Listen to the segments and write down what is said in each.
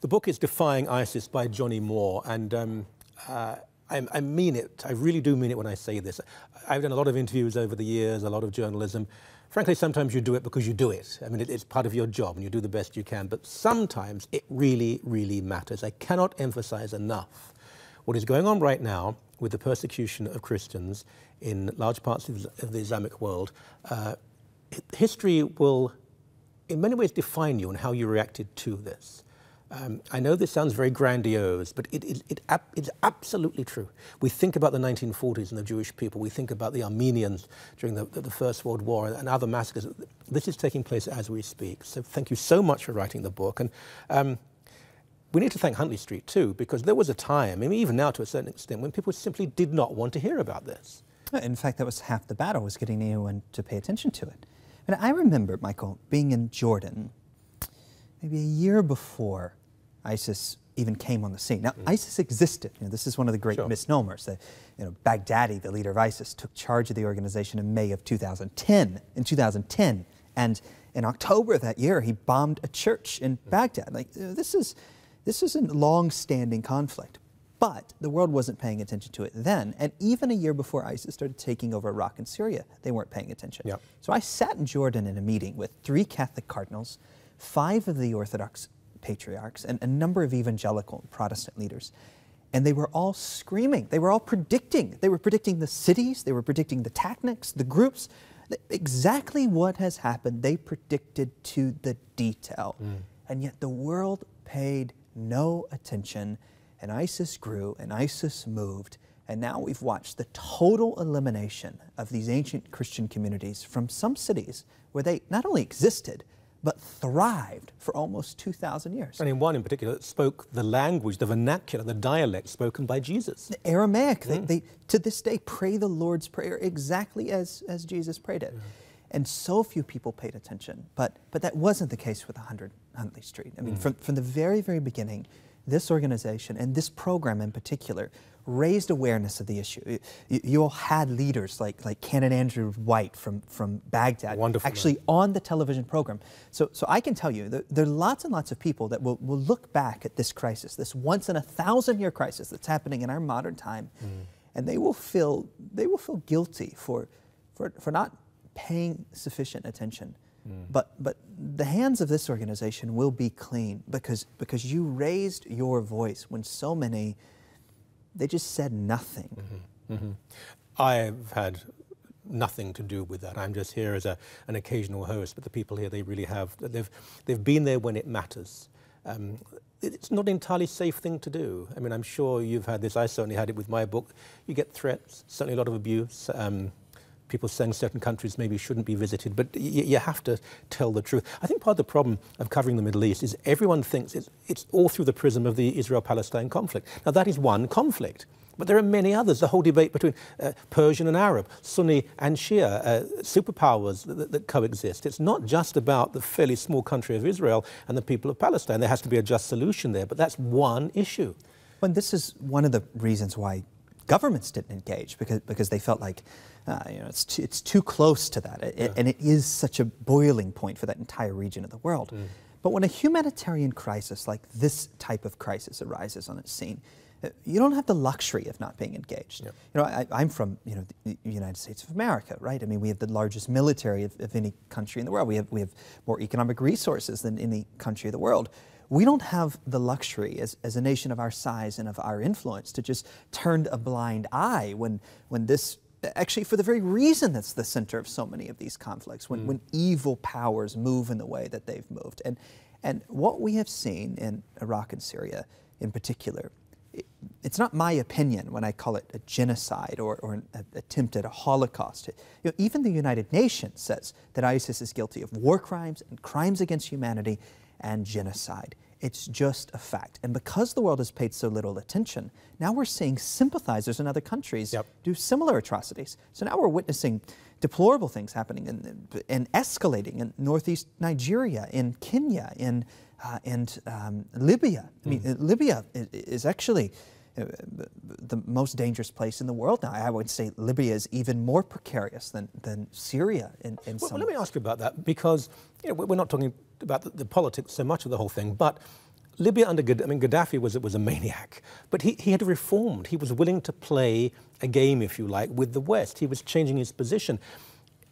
The book is Defying ISIS by Johnnie Moore, and I mean it. I really do mean it when I say this. I've done a lot of interviews over the years, a lot of journalism. Frankly, sometimes you do it because you do it. I mean, it's part of your job, and you do the best you can. But sometimes it really, really matters. I cannot emphasize enough what is going on right now with the persecution of Christians in large parts of the Islamic world. History will, in many ways, define you and how you reacted to this. I know this sounds very grandiose, but it's absolutely true. We think about the 1940s and the Jewish people. We think about the Armenians during the First World War and other massacres. This is taking place as we speak. So thank you so much for writing the book. And we need to thank Huntley Street too, because there was a time, I mean, even now to a certain extent, when people simply did not want to hear about this. In fact, that was half the battle, was getting anyone to pay attention to it. And I remember, Michael, being in Jordan maybe a year before ISIS even came on the scene. Now, ISIS existed. You know, this is one of the great misnomers. That, you know, Baghdadi, the leader of ISIS, took charge of the organization in May of 2010. And in October of that year, he bombed a church in Baghdad. Like, this is a long-standing conflict. But the world wasn't paying attention to it then. And even a year before ISIS started taking over Iraq and Syria, they weren't paying attention. Yep. So I sat in Jordan in a meeting with 3 Catholic cardinals, 5 of the Orthodox patriarchs, and a number of evangelical and Protestant leaders. And they were all screaming. They were all predicting. They were predicting the cities. They were predicting the tactics, the groups. Exactly what has happened, they predicted to the detail. And yet the world paid no attention, and ISIS grew, and ISIS moved. And now we've watched the total elimination of these ancient Christian communities from some cities where they not only existed, but thrived for almost 2,000 years. And in one in particular that spoke the language, the vernacular, the dialect spoken by Jesus. The Aramaic. They to this day pray the Lord's Prayer exactly as Jesus prayed it. And so few people paid attention. But that wasn't the case with 100 Huntley Street. I mean, from the very, very beginning, this organization and this program in particular raised awareness of the issue. You all had leaders like Canon Andrew White from Baghdad, actually on the television program. So I can tell you that there are lots and lots of people that will look back at this crisis, this once in a 1,000-year crisis that's happening in our modern time, and they will feel guilty for not paying sufficient attention. But the hands of this organization will be clean because you raised your voice when so many, they just said nothing. I've had nothing to do with that. I'm just here as an occasional host, but the people here, they really have. They've been there when it matters. It's not an entirely safe thing to do. I mean, I'm sure you've had this. I certainly had it with my book. You get threats, certainly a lot of abuse. People saying certain countries maybe shouldn't be visited, but you have to tell the truth. I think part of the problem of covering the Middle East is everyone thinks it's all through the prism of the Israel-Palestine conflict. Now, that is one conflict, but there are many others. The whole debate between Persian and Arab, Sunni and Shia, superpowers that coexist. It's not just about the fairly small country of Israel and the people of Palestine. There has to be a just solution there, but that's one issue. Well, this is one of the reasons why governments didn't engage, because they felt like it's too close to that, and it is such a boiling point for that entire region of the world. But when a humanitarian crisis like this type of crisis arises on its scene, you don't have the luxury of not being engaged. You know, I'm from the United States of America, right? I mean, we have the largest military of any country in the world. We have more economic resources than any country in the world. We don't have the luxury as a nation of our size and of our influence to just turn a blind eye when this, actually for the very reason that's the center of so many of these conflicts, when evil powers move in the way that they've moved. And what we have seen in Iraq and Syria in particular, it's not my opinion when I call it a genocide or an attempt at a Holocaust. Even the United Nations says that ISIS is guilty of war crimes and crimes against humanity and genocide. It's just a fact. And because the world has paid so little attention, now we're seeing sympathizers in other countries do similar atrocities. So now we're witnessing deplorable things happening and escalating in northeast Nigeria, in Kenya, and Libya. I mean, Libya is actually the most dangerous place in the world now. I would say Libya is even more precarious than Syria in some Well, let me ask you about that, because we're not talking about the politics so much of the whole thing, but Libya under Gaddafi was a maniac, but he had reformed. He was willing to play a game, if you like, with the West. He was changing his position.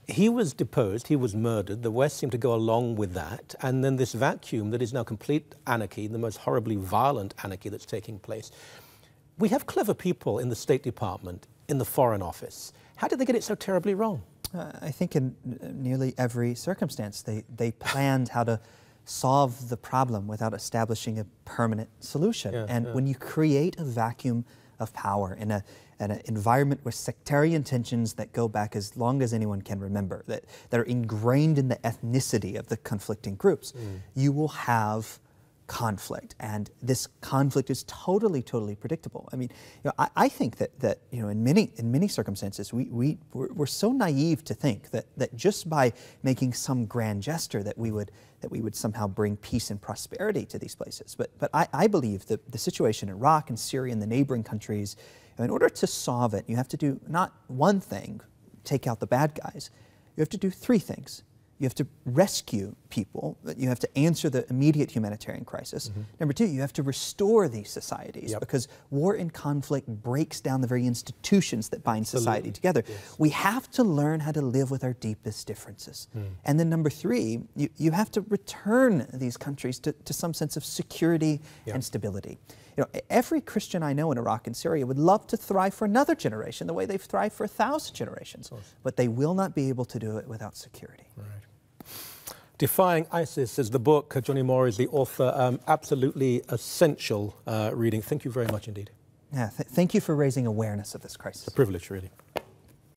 He was deposed, he was murdered, the West seemed to go along with that, and then this vacuum that is now complete anarchy, the most horribly violent anarchy that's taking place. We have clever people in the State Department, in the Foreign Office. How did they get it so terribly wrong? I think in nearly every circumstance, they planned how to solve the problem without establishing a permanent solution. When you create a vacuum of power in an environment with sectarian tensions that go back as long as anyone can remember, that are ingrained in the ethnicity of the conflicting groups, you will have conflict, and this conflict is totally predictable. I mean, I think that in many circumstances we're so naive to think that just by making some grand gesture that we would somehow bring peace and prosperity to these places. But I believe that the situation in Iraq and Syria and the neighboring countries, in order to solve it, you have to do not one thing, take out the bad guys. You have to do three things. You have to rescue people. You have to answer the immediate humanitarian crisis. Number two, you have to restore these societies, because war and conflict breaks down the very institutions that bind society together. We have to learn how to live with our deepest differences. And then number three, you have to return these countries to some sense of security and stability. Every Christian I know in Iraq and Syria would love to thrive for another generation the way they've thrived for 1,000 generations, but they will not be able to do it without security. Right. Defying ISIS is the book. Johnnie Moore is the author. Absolutely essential reading. Thank you very much indeed. Yeah, thank you for raising awareness of this crisis. It's a privilege, really.